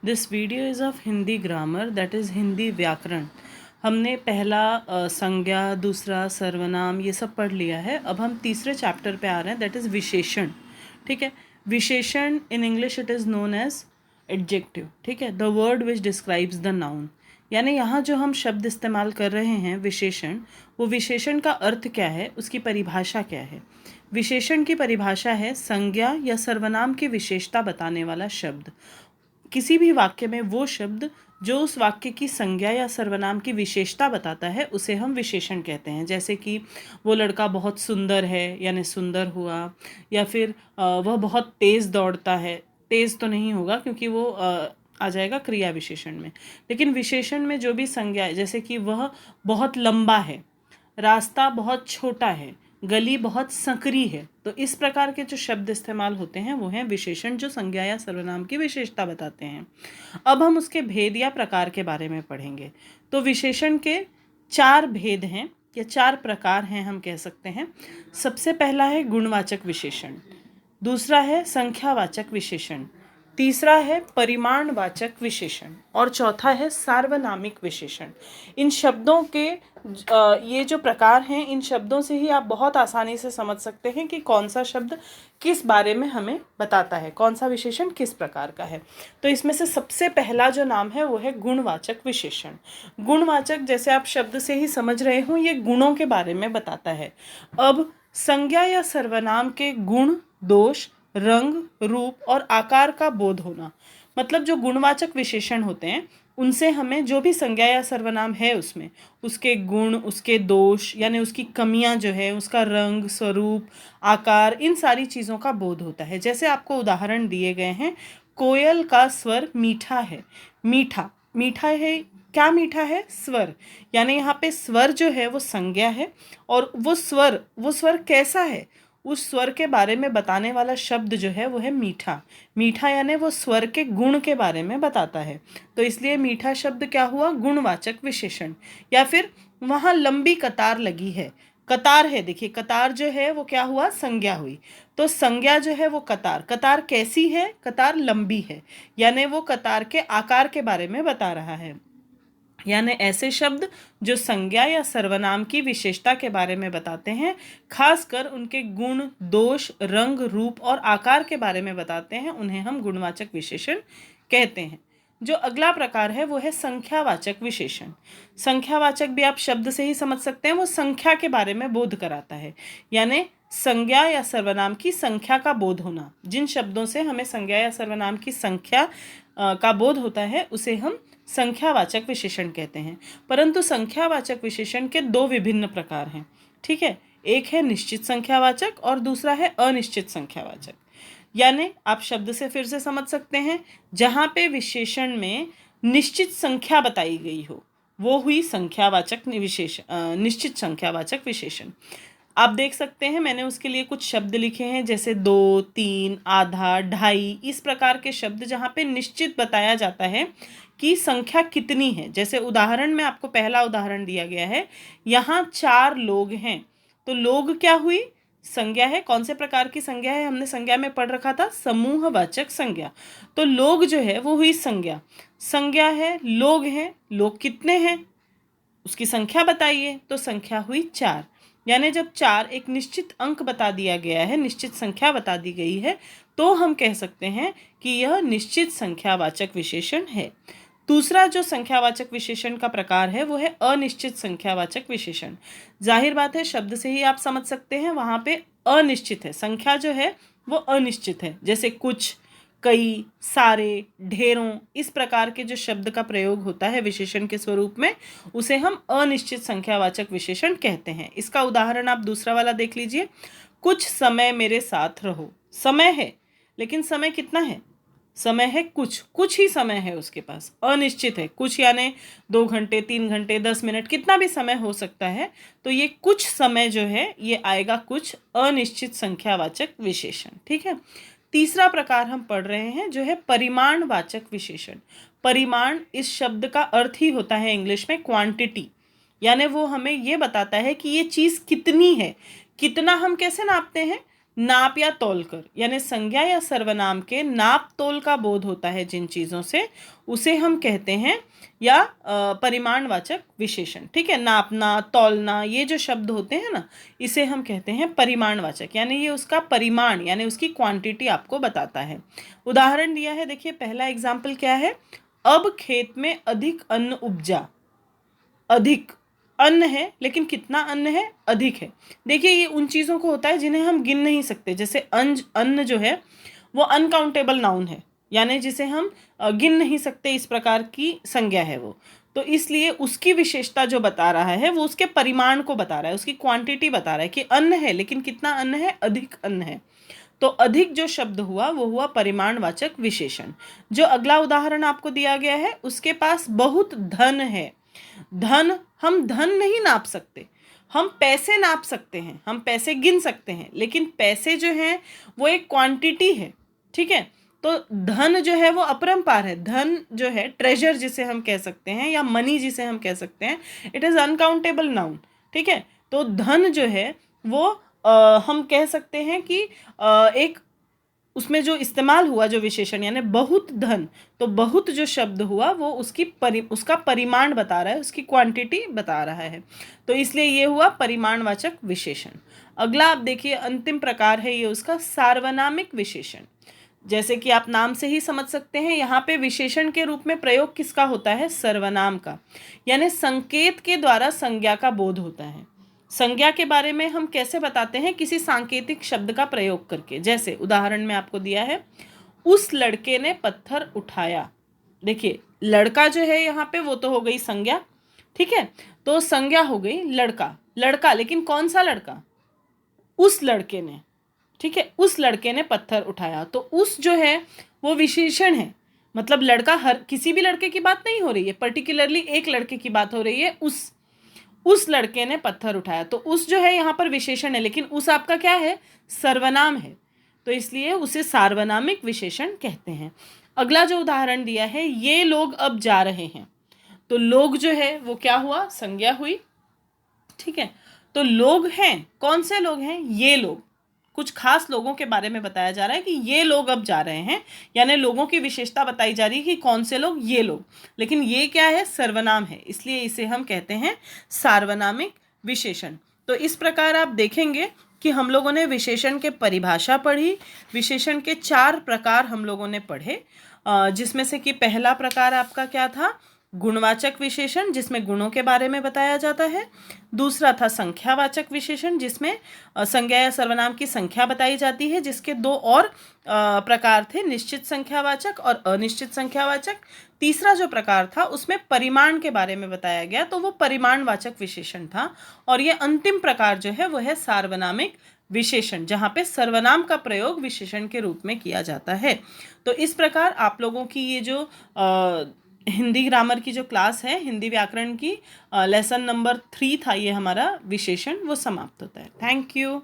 This video is of Hindi grammar, that is Hindi व्याकरण। हमने पहला संज्ञा, दूसरा सर्वनाम, ये सब पढ़ लिया है। अब हम तीसरे चैप्टर पे आ रहे हैं, दैट इज़ विशेषण। ठीक है, विशेषण in English it is known as adjective. ठीक है, the word which describes the noun. यानी यहाँ जो हम शब्द इस्तेमाल कर रहे हैं विशेषण, वो विशेषण का अर्थ क्या है, उसकी परिभाषा क्या है। विशेषण की परिभाषा है संज्ञा या सर्वनाम की विशेषता बताने वाला शब्द। किसी भी वाक्य में वो शब्द जो उस वाक्य की संज्ञा या सर्वनाम की विशेषता बताता है उसे हम विशेषण कहते हैं। जैसे कि वो लड़का बहुत सुंदर है यानी सुंदर हुआ, या फिर वह बहुत तेज़ दौड़ता है। तेज़ तो नहीं होगा क्योंकि वो आ जाएगा क्रिया विशेषण में, लेकिन विशेषण में जो भी संज्ञा है, जैसे कि वह बहुत लंबा है, रास्ता बहुत छोटा है, गली बहुत संकरी है। तो इस प्रकार के जो शब्द इस्तेमाल होते हैं वो हैं विशेषण, जो संज्ञा या सर्वनाम की विशेषता बताते हैं। अब हम उसके भेद या प्रकार के बारे में पढ़ेंगे। तो विशेषण के 4 भेद हैं या 4 प्रकार हैं, हम कह सकते हैं। सबसे पहला है गुणवाचक विशेषण, दूसरा है संख्यावाचक विशेषण, तीसरा है परिमाणवाचक विशेषण और चौथा है सार्वनामिक विशेषण। इन शब्दों के ये जो प्रकार हैं, इन शब्दों से ही आप बहुत आसानी से समझ सकते हैं कि कौन सा शब्द किस बारे में हमें बताता है, कौन सा विशेषण किस प्रकार का है। तो इसमें से सबसे पहला जो नाम है वो है गुणवाचक विशेषण। गुणवाचक, जैसे आप शब्द से ही समझ रहे हो, ये गुणों के बारे में बताता है। अब संज्ञा या सर्वनाम के गुण, दोष, रंग, रूप और आकार का बोध होना, मतलब जो गुणवाचक विशेषण होते हैं उनसे हमें जो भी संज्ञा या सर्वनाम है उसमें उसके गुण, उसके दोष यानी उसकी कमियां जो है, उसका रंग, स्वरूप, आकार, इन सारी चीज़ों का बोध होता है। जैसे आपको उदाहरण दिए गए हैं, कोयल का स्वर मीठा है। मीठा, मीठा है, क्या मीठा है? स्वर। यानी यहाँ पे स्वर जो है वो संज्ञा है, और वो स्वर कैसा है, उस स्वर के बारे में बताने वाला शब्द जो है वो है मीठा। मीठा यानी वो स्वर के गुण के बारे में बताता है, तो इसलिए मीठा शब्द क्या हुआ? गुणवाचक विशेषण। या फिर वहाँ लंबी कतार लगी है, कतार है, देखिए कतार जो है वो क्या हुआ? संज्ञा हुई। तो संज्ञा जो है वो कतार, कतार कैसी है? कतार लंबी है, यानी वो कतार के आकार के बारे में बता रहा है। यानी ऐसे शब्द जो संज्ञा या सर्वनाम की विशेषता के बारे में बताते हैं, खासकर उनके गुण, दोष, रंग, रूप और आकार के बारे में बताते हैं, उन्हें हम गुणवाचक विशेषण कहते हैं। जो अगला प्रकार है वो है संख्यावाचक विशेषण। संख्यावाचक भी आप शब्द से ही समझ सकते हैं, वो संख्या के बारे में बोध कराता है। यानी संज्ञा या सर्वनाम की संख्या का बोध होना, जिन शब्दों से हमें संज्ञा या सर्वनाम की संख्या का बोध होता है उसे हम संख्यावाचक विशेषण कहते हैं। परंतु संख्यावाचक विशेषण के 2 विभिन्न प्रकार हैं। ठीक है, एक है निश्चित संख्यावाचक और दूसरा है अनिश्चित संख्यावाचक। यानी आप शब्द से फिर से समझ सकते हैं, जहाँ पे विशेषण में निश्चित संख्या बताई गई हो वो हुई संख्यावाचक निश्चित संख्यावाचक विशेषण। आप देख सकते हैं मैंने उसके लिए कुछ शब्द लिखे हैं, जैसे 2, 3, आधा, ढाई, इस प्रकार के शब्द जहाँ पे निश्चित बताया जाता है कि संख्या कितनी है। जैसे उदाहरण में आपको पहला उदाहरण दिया गया है, यहाँ 4 लोग हैं, तो लोग क्या हुई? संज्ञा है। कौन से प्रकार की संज्ञा है? हमने संज्ञा में पढ़ रखा था समूहवाचक संज्ञा। तो लोग जो है वो हुई संज्ञा, संज्ञा है, लोग हैं, लोग कितने हैं उसकी संख्या बताइए, तो संख्या हुई 4। यानी जब 4 एक निश्चित अंक बता दिया गया है, निश्चित संख्या बता दी गई है, तो हम कह सकते हैं कि यह निश्चित संख्यावाचक विशेषण है। दूसरा जो संख्यावाचक विशेषण का प्रकार है वो है अनिश्चित संख्यावाचक विशेषण। जाहिर बात है, शब्द से ही आप समझ सकते हैं, वहाँ पे अनिश्चित है, संख्या जो है वो अनिश्चित है। जैसे कुछ, कई, सारे, ढेरों, इस प्रकार के जो शब्द का प्रयोग होता है विशेषण के स्वरूप में, उसे हम अनिश्चित संख्यावाचक विशेषण कहते हैं। इसका उदाहरण आप दूसरा वाला देख लीजिए, कुछ समय मेरे साथ रहो। समय है, लेकिन समय कितना है? समय है कुछ ही समय है उसके पास, अनिश्चित है। कुछ यानी 2 घंटे, 3 घंटे, 10 मिनट, कितना भी समय हो सकता है। तो ये कुछ समय जो है ये आएगा कुछ अनिश्चित संख्यावाचक विशेषण। ठीक है, तीसरा प्रकार हम पढ़ रहे हैं जो है परिमाणवाचक विशेषण। परिमाण, इस शब्द का अर्थ ही होता है इंग्लिश में क्वांटिटी, यानी वो हमें ये बताता है कि ये चीज़ कितनी है। कितना हम कैसे नापते हैं? नाप या तौल कर, यानी संज्ञा या सर्वनाम के नाप तोल का बोध होता है जिन चीज़ों से, उसे हम कहते हैं या परिमाणवाचक विशेषण। ठीक है, नापना, तौलना, ये जो शब्द होते हैं ना, इसे हम कहते हैं परिमाणवाचक, यानी ये उसका परिमाण यानी उसकी क्वांटिटी आपको बताता है। उदाहरण दिया है, देखिए पहला एग्जाम्पल क्या है, अब खेत में अधिक अन्न उपजा। अधिक अन्न है, लेकिन कितना अन्न है, अधिक है। देखिए ये उन चीज़ों को होता है जिन्हें हम गिन नहीं सकते, जैसे अन्न जो है वो अनकाउंटेबल नाउन है, यानी जिसे हम गिन नहीं सकते, इस प्रकार की संज्ञा है वो। तो इसलिए उसकी विशेषता जो बता रहा है वो उसके परिमाण को बता रहा है, उसकी क्वांटिटी बता रहा है कि अन्न है, लेकिन कितना अन्न है, अधिक अन्न है। तो अधिक जो शब्द हुआ वो हुआ परिमाणवाचक विशेषण। जो अगला उदाहरण आपको दिया गया है, उसके पास बहुत धन है। धन, हम धन नहीं नाप सकते, हम पैसे नाप सकते हैं, हम पैसे गिन सकते हैं, लेकिन पैसे जो हैं वो एक क्वांटिटी है। ठीक है, तो धन जो है वो अपरंपार है। धन जो है, ट्रेजर जिसे हम कह सकते हैं या मनी जिसे हम कह सकते हैं, इट इज़ अनकाउंटेबल नाउन। ठीक है, तो धन जो है वो हम कह सकते हैं कि एक उसमें जो इस्तेमाल हुआ जो विशेषण, यानी बहुत धन, तो बहुत जो शब्द हुआ वो उसका परिमाण बता रहा है, उसकी क्वांटिटी बता रहा है, तो इसलिए ये हुआ परिमाणवाचक विशेषण। अगला आप देखिए, अंतिम प्रकार है ये उसका सार्वनामिक विशेषण। जैसे कि आप नाम से ही समझ सकते हैं, यहाँ पे विशेषण के रूप में प्रयोग किसका होता है, सर्वनाम का, यानी संकेत के द्वारा संज्ञा का बोध होता है। संज्ञा के बारे में हम कैसे बताते हैं, किसी सांकेतिक शब्द का प्रयोग करके। जैसे उदाहरण में आपको दिया है, उस लड़के ने पत्थर उठाया। देखिए लड़का जो है यहाँ पे वो तो हो गई संज्ञा। ठीक है, तो संज्ञा हो गई लड़का, लड़का, लेकिन कौन सा लड़का, उस लड़के ने। ठीक है, उस लड़के ने पत्थर उठाया, तो उस जो है वो विशेषण है, मतलब लड़का, हर किसी भी लड़के की बात नहीं हो रही है, पर्टिकुलरली एक लड़के की बात हो रही है, उस लड़के ने पत्थर उठाया। तो उस जो है यहाँ पर विशेषण है, लेकिन उस आपका क्या है, सर्वनाम है, तो इसलिए उसे सार्वनामिक विशेषण कहते हैं। अगला जो उदाहरण दिया है, ये लोग अब जा रहे हैं, तो लोग जो है वो क्या हुआ, संज्ञा हुई। ठीक है, तो लोग हैं, कौन से लोग हैं, ये लोग, कुछ खास लोगों के बारे में बताया जा रहा है कि ये लोग अब जा रहे हैं, यानी लोगों की विशेषता बताई जा रही है कि कौन से लोग, ये लोग, लेकिन ये क्या है, सर्वनाम है, इसलिए इसे हम कहते हैं सार्वनामिक विशेषण। तो इस प्रकार आप देखेंगे कि हम लोगों ने विशेषण के परिभाषा पढ़ी, विशेषण के 4 प्रकार हम लोगों ने पढ़े, जिसमें से कि पहला प्रकार आपका क्या था, गुणवाचक विशेषण, जिसमें गुणों के बारे में बताया जाता है। दूसरा था संख्यावाचक विशेषण, जिसमें संज्ञा या सर्वनाम की संख्या बताई जाती है, जिसके 2 और प्रकार थे, निश्चित संख्यावाचक और अनिश्चित संख्यावाचक। तीसरा जो प्रकार था उसमें परिमाण के बारे में बताया गया, तो वो परिमाणवाचक विशेषण था। और ये अंतिम प्रकार जो है वो है सार्वनामिक विशेषण, जहाँ पे सर्वनाम का प्रयोग विशेषण के रूप में किया जाता है। तो इस प्रकार आप लोगों की ये जो हिंदी ग्रामर की जो क्लास है, हिंदी व्याकरण की, लेसन नंबर 3 था ये हमारा विशेषण, वो समाप्त होता है। Thank you.